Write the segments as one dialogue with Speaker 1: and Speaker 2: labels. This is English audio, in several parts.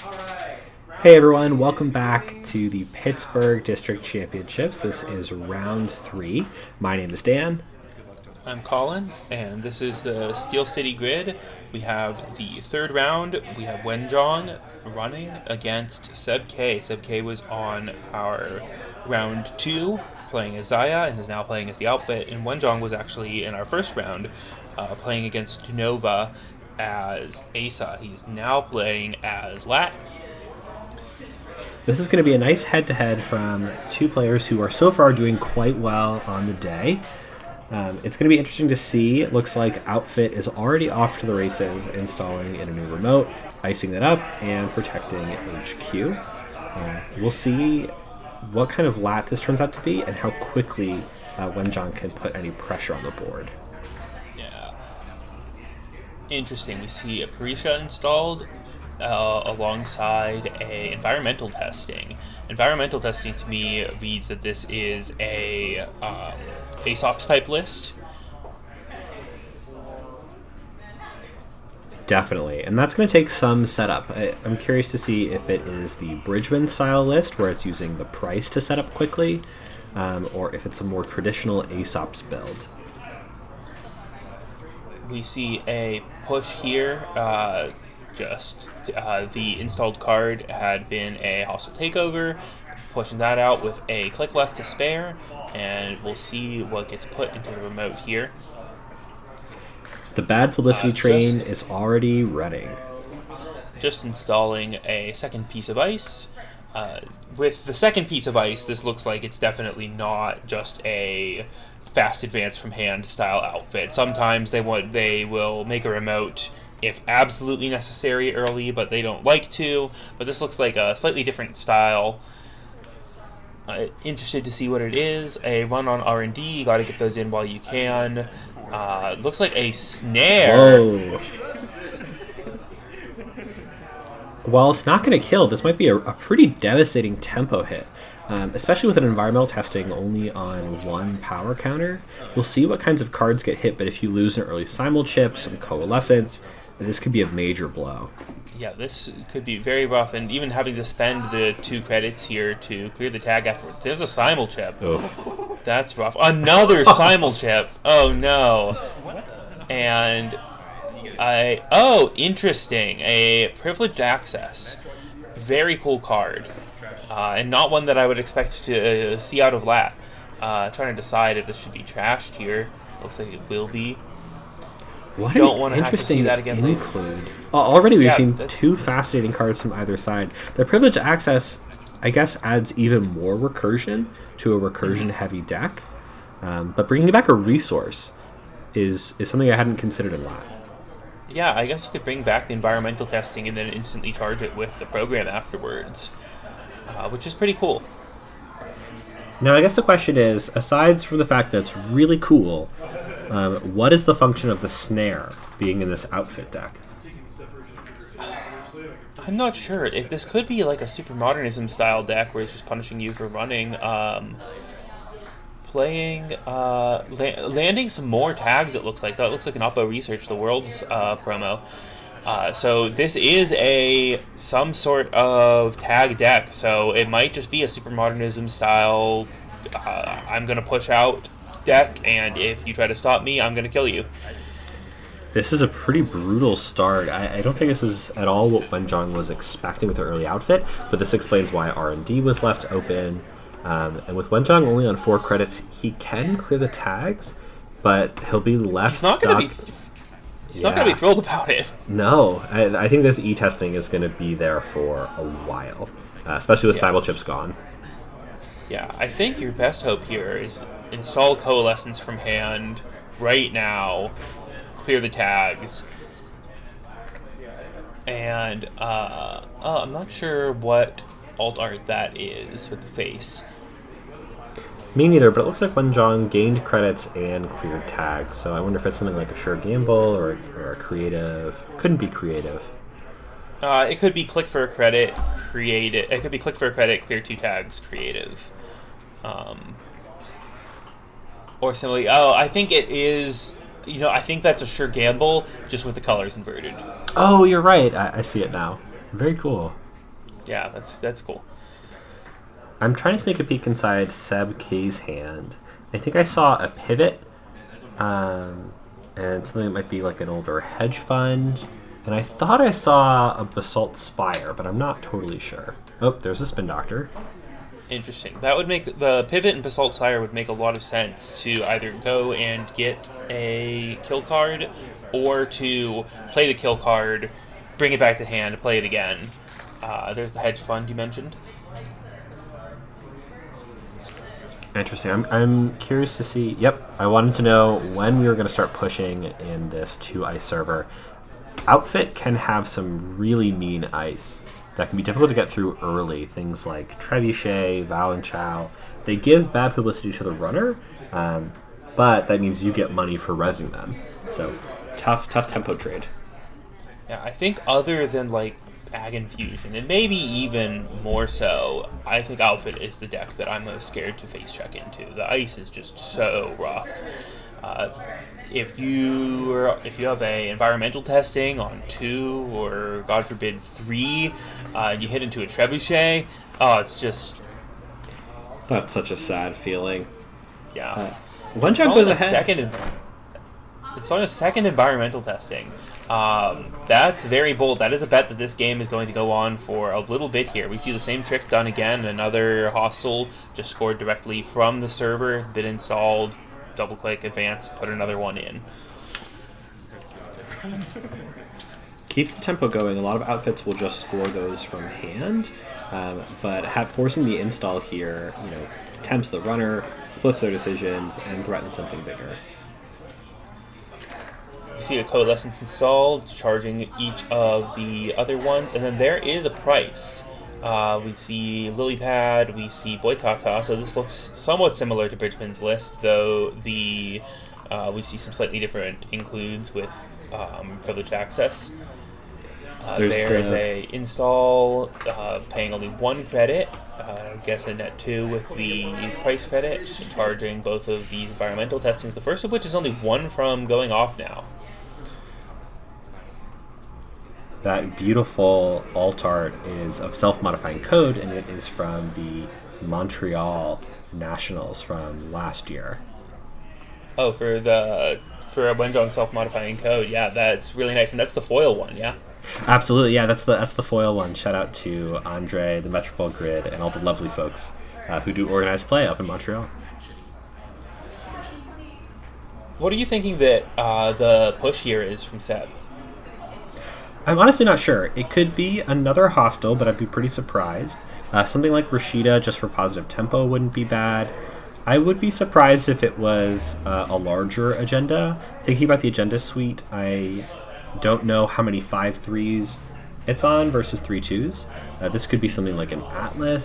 Speaker 1: Hey everyone, welcome back to the Pittsburgh District Championships. This is round 3. My name is Dan.
Speaker 2: I'm Colin, and this is the Steel City grid. We have the third round. We have Wenjong running against SebastianK. SebastianK was on our round 2 playing as Zaya and is now playing as the outfit. And Wenjong was actually in our first round playing against Nova as Asa. He's now playing as Lat.
Speaker 1: This is going to be a nice head-to-head from two players who are so far doing quite well on the day. It's going to be interesting to see. It looks like Outfit is already off to the races, installing in a new remote, icing that up, and protecting HQ. We'll see what kind of lat this turns out to be and how quickly Wenjong can put any pressure on the board.
Speaker 2: Yeah. Interesting. We see a Parisha installed alongside a environmental testing. Environmental testing to me reads that this is a ASOPs type list.
Speaker 1: Definitely, and that's going to take some setup. I'm curious to see if it is the Bridgman style list where it's using the price to set up quickly, or if it's a more traditional ASOPs build.
Speaker 2: We see a push here. The installed card had been a hostile takeover, pushing that out with a click left to spare, and we'll see what gets put into the remote here.
Speaker 1: The bad publicity train is already running.
Speaker 2: Just installing a second piece of ice. With the second piece of ice, this looks like it's definitely not just a fast advance from hand style outfit. Sometimes they will make a remote if absolutely necessary early, but they don't like to. But this looks like a slightly different style. Interested to see what it is. A run on R&D. Got to get those in while you can. Looks like a snare.
Speaker 1: Whoa. While it's not going to kill, this might be a pretty devastating tempo hit. Especially with an environmental testing only on one power counter. We'll see what kinds of cards get hit, but if you lose an early simul chip, some coalescence, this could be a major blow.
Speaker 2: Yeah, this could be very rough, and even having to spend the 2 credits here to clear the tag afterwards. There's a simul chip.
Speaker 1: Oh.
Speaker 2: That's rough. Another simul chip. Oh no. And interesting. A privileged access. Very cool card. And not one that I would expect to see out of Lat. Trying to decide if this should be trashed here. Looks like it will be. Don't want to have to see that again later.
Speaker 1: Already we've seen 2 fascinating cards from either side. The privileged access, I guess, adds even more recursion to a recursion-heavy deck. But bringing back a resource is something I hadn't considered in Lat.
Speaker 2: Yeah, I guess you could bring back the environmental testing and then instantly charge it with the program afterwards, which is pretty cool.
Speaker 1: Now, I guess the question is, aside from the fact that it's really cool, what is the function of the snare being in this outfit deck?
Speaker 2: I'm not sure. This could be like a super modernism style deck where it's just punishing you for running. Landing some more tags, it looks like. That looks like an Oppo Research the World's promo. So this is some sort of tag deck, so it might just be a super modernism style I'm going to push out deck, and if you try to stop me, I'm going to kill you.
Speaker 1: This is a pretty brutal start. I don't think this is at all what Wenjong was expecting with her early outfit, but this explains why R&D was left open. And with Wenjong only on 4 credits, he can clear the tags, but he'll be left
Speaker 2: He's not going to be thrilled about it.
Speaker 1: No, I think this E-testing is going to be there for a while, especially with simul chips gone.
Speaker 2: Yeah, I think your best hope here is install Coalescence from hand right now, clear the tags, and I'm not sure what alt art that is with the face.
Speaker 1: Me neither, but it looks like Wenjong gained credits and cleared tags, so I wonder if it's something like a sure gamble or a creative. Couldn't be creative.
Speaker 2: It could be click for a credit, creative. It could be click for a credit, clear 2 tags, creative. Or simply, I think it is, I think that's a sure gamble, just with the colors inverted.
Speaker 1: Oh, you're right. I see it now. Very cool.
Speaker 2: Yeah, that's cool.
Speaker 1: I'm trying to take a peek inside Seb K's hand. I think I saw a pivot, and something that might be like an older hedge fund. And I thought I saw a Basalt Spire, but I'm not totally sure. Oh, there's a Spin Doctor.
Speaker 2: Interesting. That would make the pivot and Basalt Sire would make a lot of sense to either go and get a kill card, or to play the kill card, bring it back to hand, play it again. There's the hedge fund you mentioned.
Speaker 1: Interesting. I'm curious to see. Yep, I wanted to know when we were going to start pushing in this 2-ice server. Outfit can have some really mean ice that can be difficult to get through early. Things like Trebuchet, Val and Chow. They give bad publicity to the runner, but that means you get money for resing them. So tough tempo trade.
Speaker 2: Yeah, I think other than like Ag Infusion, and maybe even more so, I think Outfit is the deck that I'm most scared to face check into. The ice is just so rough. If you have a environmental testing on 2 or God forbid 3, and you hit into a Trebuchet, it's just
Speaker 1: That's such a sad feeling.
Speaker 2: yeah.
Speaker 1: Wenjong goes ahead.
Speaker 2: It's on a second environmental testing. That's very bold. That is a bet that this game is going to go on for a little bit here. We see the same trick done again. Another hostile just scored directly from the server, been installed, double click, advance, put another one in.
Speaker 1: Keeps the tempo going. A lot of outfits will just score those from hand, but forcing the install here, tempts the runner, splits their decisions, and threatens something bigger.
Speaker 2: You see a Coalescence installed, charging each of the other ones, and then there is a price. We see Lilypad, we see Boitata, so this looks somewhat similar to Bridgman's List, though we see some slightly different includes with privileged access. There's a install paying only 1 credit, I guess a net 2 with the price credit, charging both of these environmental testings, the first of which is only 1 from going off now.
Speaker 1: That beautiful alt art is of self-modifying code, and it is from the Montreal Nationals from last year.
Speaker 2: Oh, for a Wenjong self-modifying code, yeah, that's really nice, and that's the foil one, yeah.
Speaker 1: Absolutely, yeah, that's the foil one. Shout out to Andre, the Metropole Grid, and all the lovely folks who do organized play up in Montreal.
Speaker 2: What are you thinking that the push here is from Seb?
Speaker 1: I'm honestly not sure. It could be another hostile, but I'd be pretty surprised. Something like Rashida, just for positive tempo, wouldn't be bad. I would be surprised if it was a larger agenda. Thinking about the agenda suite, I don't know how many 5/3s it's on versus 3/2s. This could be something like an Atlas.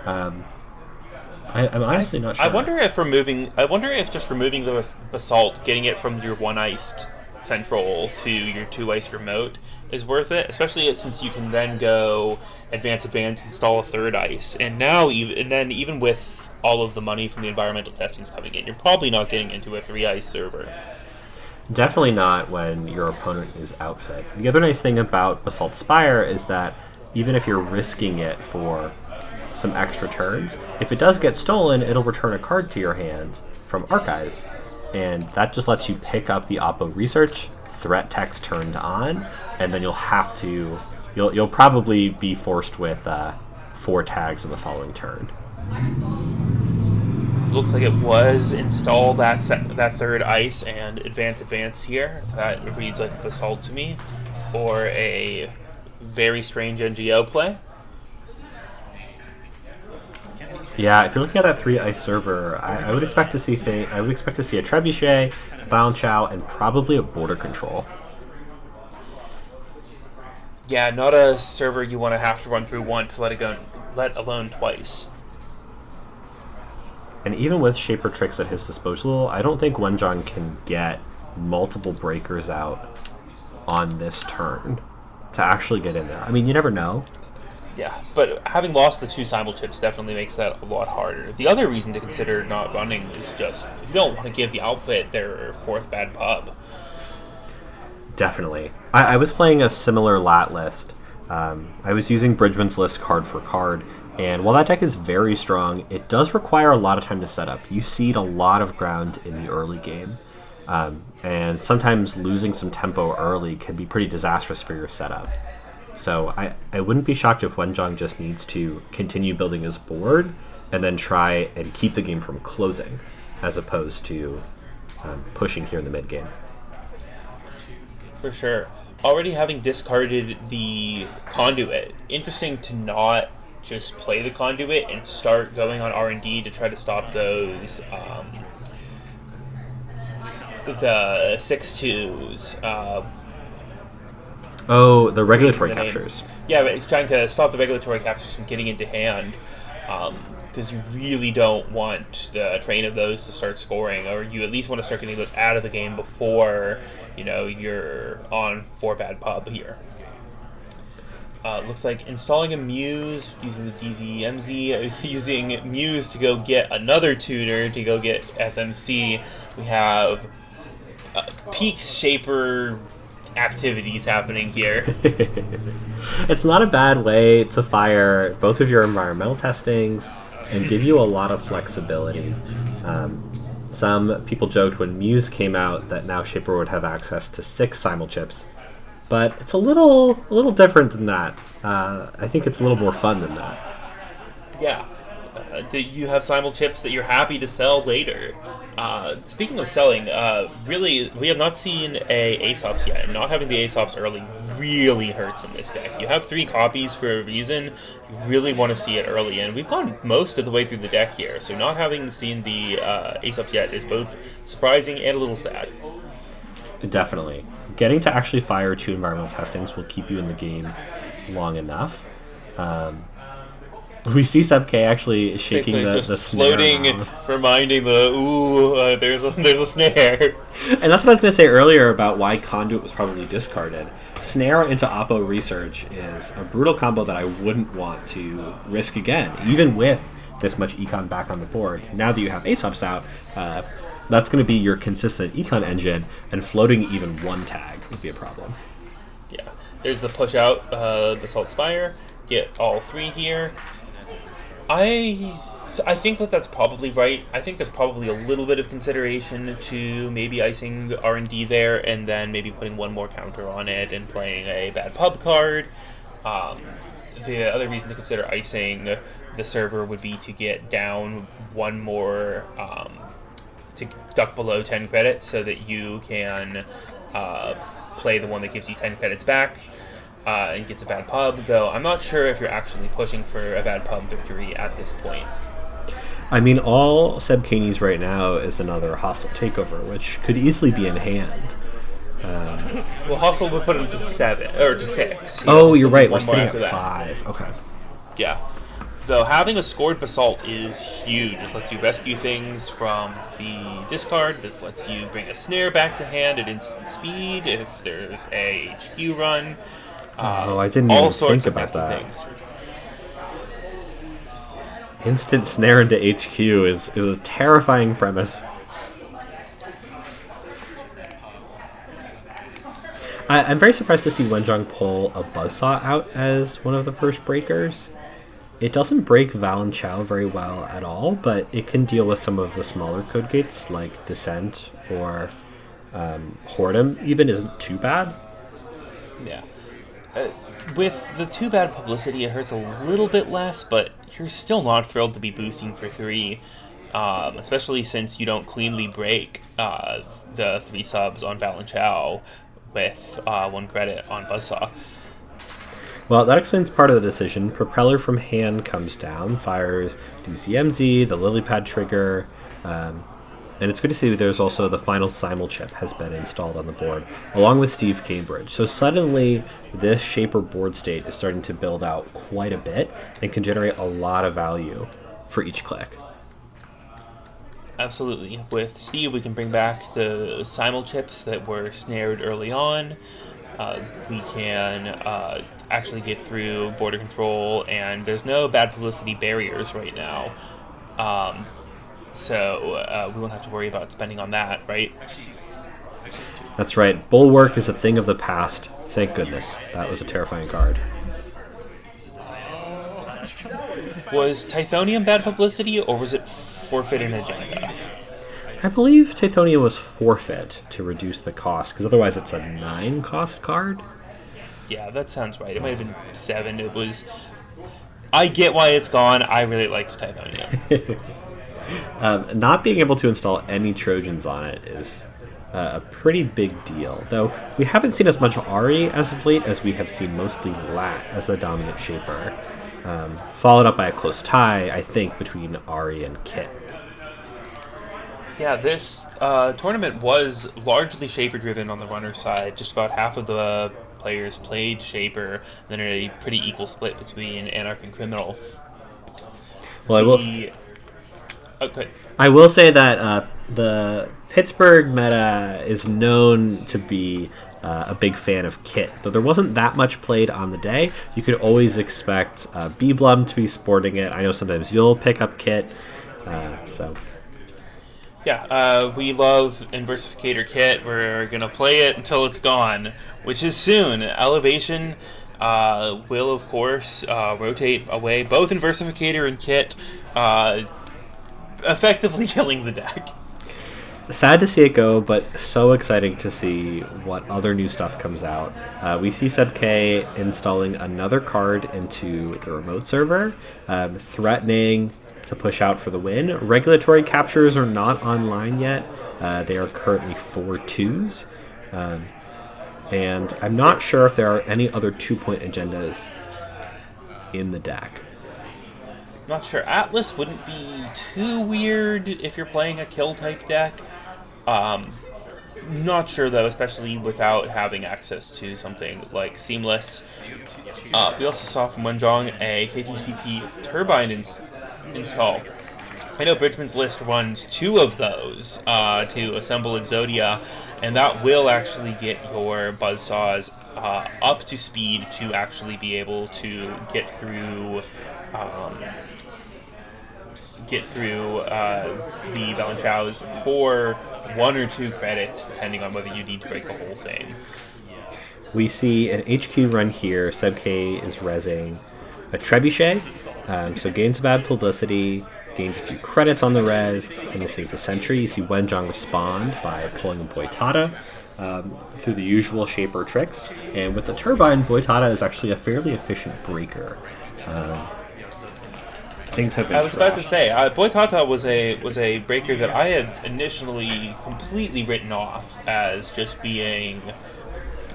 Speaker 1: I'm honestly not sure.
Speaker 2: I wonder if just removing the Basalt, getting it from your 1-iced central to your 2-iced remote is worth it, especially since you can then go advance, install a 3rd ice, and now even with all of the money from the environmental testings coming in, you're probably not getting into a 3-ice server.
Speaker 1: Definitely not when your opponent is outfit. The other nice thing about Basalt Spire is that even if you're risking it for some extra turns, if it does get stolen, it'll return a card to your hand from Archives, and that just lets you pick up the Oppo Research, threat text turned on, and then you'll probably be forced with 4 tags in the following turn.
Speaker 2: Looks like it was install that 3rd ice and advance here. That reads like a Basalt to me, or a very strange NGO play.
Speaker 1: Yeah, if you're looking at that 3-ice server, I would expect to see a Trebuchet, Bound Chow, and probably a Border Control.
Speaker 2: Yeah, not a server you want to have to run through once, let alone twice.
Speaker 1: And even with Shaper Tricks at his disposal, I don't think Wenjong can get multiple breakers out on this turn to actually get in there. I mean, you never know.
Speaker 2: Yeah, but having lost the 2 simul chips definitely makes that a lot harder. The other reason to consider not running is just if you don't want to give the outfit their 4th bad pub.
Speaker 1: Definitely. I was playing a similar lat list I was using Bridgman's List card for card, and while that deck is very strong, it does require a lot of time to set up. You cede a lot of ground in the early game, and sometimes losing some tempo early can be pretty disastrous for your setup. So I wouldn't be shocked if Wenjong just needs to continue building his board and then try and keep the game from closing, as opposed to pushing here in the mid game.
Speaker 2: For sure. Already having discarded the conduit, interesting to not just play the conduit and start going on R&D to try to stop those the 6/2s.
Speaker 1: The regulatory captures.
Speaker 2: Yeah, but it's trying to stop the regulatory captures from getting into hand, because you really don't want the train of those to start scoring, or you at least want to start getting those out of the game before you're on 4 bad pub here. Looks like installing a Muse, using the DZMZ, using Muse to go get another tutor to go get SMC. We have peak Shaper activities happening here.
Speaker 1: It's not a bad way to fire both of your environmental testings and give you a lot of flexibility. Some people joked when Muse came out that now Shaper would have access to 6 simul chips, but it's a little different than that. I think it's a little more fun than that.
Speaker 2: Yeah. You have simul chips that you're happy to sell later. Speaking of selling, really, we have not seen a Aesops yet. Not having the Aesops early really hurts in this deck. You have 3 copies for a reason. You really want to see it early, and we've gone most of the way through the deck here, so not having seen the Aesops yet is both surprising and a little sad.
Speaker 1: Definitely. Getting to actually fire 2 environmental testings will keep you in the game long enough. We see SebastianK actually shaking the
Speaker 2: floating,
Speaker 1: snare,
Speaker 2: reminding there's a snare.
Speaker 1: And that's what I was going to say earlier about why Conduit was probably discarded. Snare into Oppo Research is a brutal combo that I wouldn't want to risk again, even with this much econ back on the board. Now that you have Aesops out, that's going to be your consistent econ engine, and floating even 1 tag would be a problem.
Speaker 2: Yeah, there's the push out, the Salt Spire, get all 3 here. I think that's probably right. I think there's probably a little bit of consideration to maybe icing R&D there, and then maybe putting 1 more counter on it and playing a bad pub card. The other reason to consider icing the server would be to get down 1 more, to duck below 10 credits so that you can play the one that gives you 10 credits back. And gets a bad pub, though I'm not sure if you're actually pushing for a bad pub victory at this point.
Speaker 1: I mean, all SebastianK needs right now is another hostile takeover, which could easily be in hand.
Speaker 2: Well, hostile would put him to 7 or to 6.
Speaker 1: You're right.
Speaker 2: One more after that.
Speaker 1: 5. Okay.
Speaker 2: Yeah. Though having a scored basalt is huge. This lets you rescue things from the discard. This lets you bring a snare back to hand at instant speed if there's a HQ run.
Speaker 1: I didn't
Speaker 2: all
Speaker 1: even
Speaker 2: sorts
Speaker 1: think
Speaker 2: of
Speaker 1: about that.
Speaker 2: Things.
Speaker 1: Instant snare into HQ is a terrifying premise. I'm very surprised to see Wenjong pull a Buzzsaw out as one of the first breakers. It doesn't break Valen Chow very well at all, but it can deal with some of the smaller code gates like Descent or Whoredom even isn't too bad.
Speaker 2: Yeah. With the 2 bad publicity, it hurts a little bit less, but you're still not thrilled to be boosting for 3, especially since you don't cleanly break the 3 subs on Valen Chow with 1 credit on Buzzsaw.
Speaker 1: Well, that explains part of the decision. Propeller from hand comes down, fires DCMZ, the Lilypad trigger, and it's good to see that there's also the final simul chip has been installed on the board, along with Steve Cambridge. So suddenly, this Shaper board state is starting to build out quite a bit and can generate a lot of value for each click.
Speaker 2: Absolutely. With Steve, we can bring back the simul chips that were snared early on. We can actually get through border control, and there's no bad publicity barriers right now. So we won't have to worry about spending on that, right?
Speaker 1: That's right. Bulwark is a thing of the past. Thank goodness. That was a terrifying card.
Speaker 2: Was Tithonium bad publicity, or was it forfeit an agenda?
Speaker 1: I believe Tithonia was forfeit to reduce the cost, because otherwise it's a 9 cost card.
Speaker 2: Yeah, that sounds right. It might have been 7. It was... I get why it's gone. I really liked Tithonium.
Speaker 1: Not being able to install any Trojans on it is a pretty big deal, though we haven't seen as much Ari as of late as we have seen mostly Lat as a dominant shaper, followed up by a close tie, I think, between Ari and Kit.
Speaker 2: Yeah, this tournament was largely Shaper-driven on the runner side. Just about half of the players played Shaper, then a pretty equal split between Anarch and Criminal.
Speaker 1: Well, I will say that the Pittsburgh meta is known to be a big fan of Kit. Though there wasn't that much played on the day, you could always expect B-Blum to be sporting it. I know sometimes you'll pick up Kit, so...
Speaker 2: Yeah, we love Inversificator Kit. We're going to play it until it's gone, which is soon. Elevation will, of course, rotate away both Inversificator and Kit, effectively killing the deck.
Speaker 1: Sad to see it go, but so exciting to see what other new stuff comes out. We see SebastianK installing another card into the remote server, threatening to push out for the win. Regulatory captures are not online yet. They are currently 4/2s. And I'm not sure if there are any other 2-point agendas in the deck.
Speaker 2: Not sure. Atlas wouldn't be too weird if you're playing a kill-type deck. Not sure, though, especially without having access to something like Seamless. We also saw from Wenjong a K2CP Turbine install. I know Bridgman's List runs 2 of those to assemble Exodia, and that will actually get your Buzzsaws up to speed to actually be able to get through the Valenchows for 1 or 2 credits, depending on whether you need to break the whole thing.
Speaker 1: We see an HQ run here. SebastianK is rezzing a Trebuchet, so gains bad publicity, gains a few credits on the res, and he saves a Sentry. You see Wenjong respond by pulling a Boitata through the usual Shaper tricks, and with the Turbine, Boitata is actually a fairly efficient breaker. Things have been
Speaker 2: I was about to say, Boitata was a breaker that I had initially completely written off as just being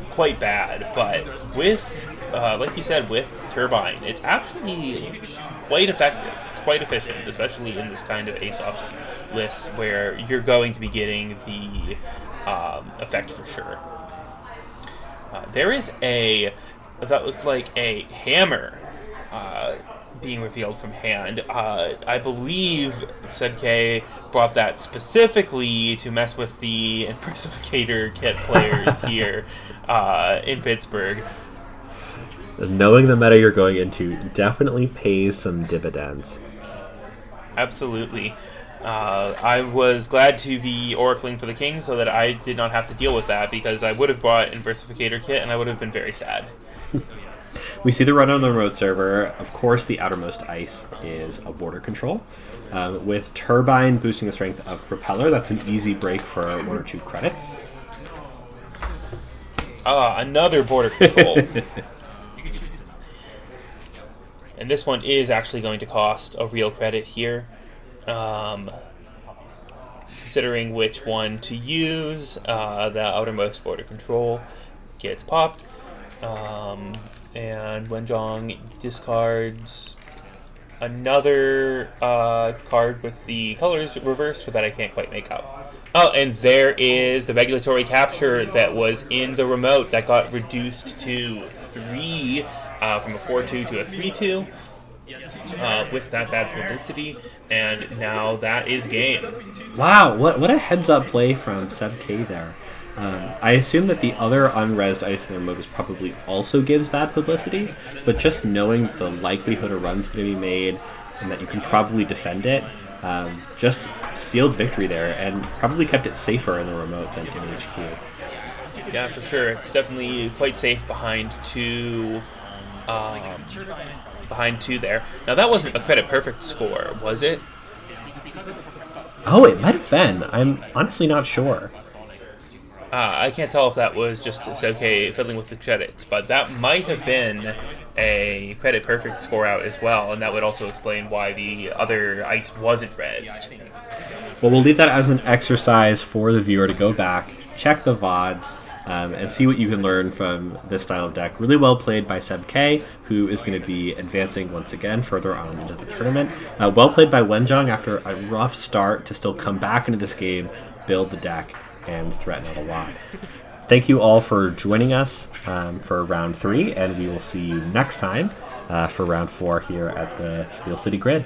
Speaker 2: quite bad, but with, like you said, with Turbine, it's actually quite effective. It's quite efficient, especially in this kind of Ace-Ups list where you're going to be getting the effect for sure. There is that looked like a hammer being revealed from hand. I believe SebastianK brought that specifically to mess with the Inversificator Kit players here in Pittsburgh.
Speaker 1: Knowing the meta you're going into definitely pays some dividends.
Speaker 2: Absolutely. I was glad to be oracling for the king so that I did not have to deal with that, because I would have bought Inversificator Kit and I would have been very sad.
Speaker 1: We see the run on the remote server. Of course, the outermost ice is a border control. With Turbine boosting the strength of Propeller, that's an easy break for 1 or 2 credits.
Speaker 2: Another border control. And this one is actually going to cost a real credit here. Considering which one to use, the outermost border control gets popped. And Wenjong discards another card with the colors reversed so that I can't quite make out. Oh, and there is the regulatory capture that was in the remote that got reduced to 3 from a 4/2 to a 3/2 with that bad publicity, and now that is game.
Speaker 1: Wow, what a heads-up play from SebastianK there. I assume that the other unrezzed ice in the remote probably also gives bad publicity, but just knowing the likelihood a run's going to be made and that you can probably defend it, just sealed victory there and probably kept it safer in the remote than in HQ.
Speaker 2: Yeah, for sure. It's definitely quite safe behind 2 behind 2 there. Now, that wasn't a credit perfect score, was it?
Speaker 1: Oh, it might have been. I'm honestly not sure.
Speaker 2: I can't tell if that was just SebastianK fiddling with the credits, but that might have been a credit perfect score out as well, and that would also explain why the other ice wasn't rezzed.
Speaker 1: Well, we'll leave that as an exercise for the viewer to go back, check the VODs, and see what you can learn from this style of deck. Really well played by SebastianK, who is going to be advancing once again further on into the tournament. Well played by Wenjong after a rough start to still come back into this game, build the deck, and threaten out a lot. Thank you all for joining us for round 3, and we will see you next time for round 4 here at the Steel City Grid.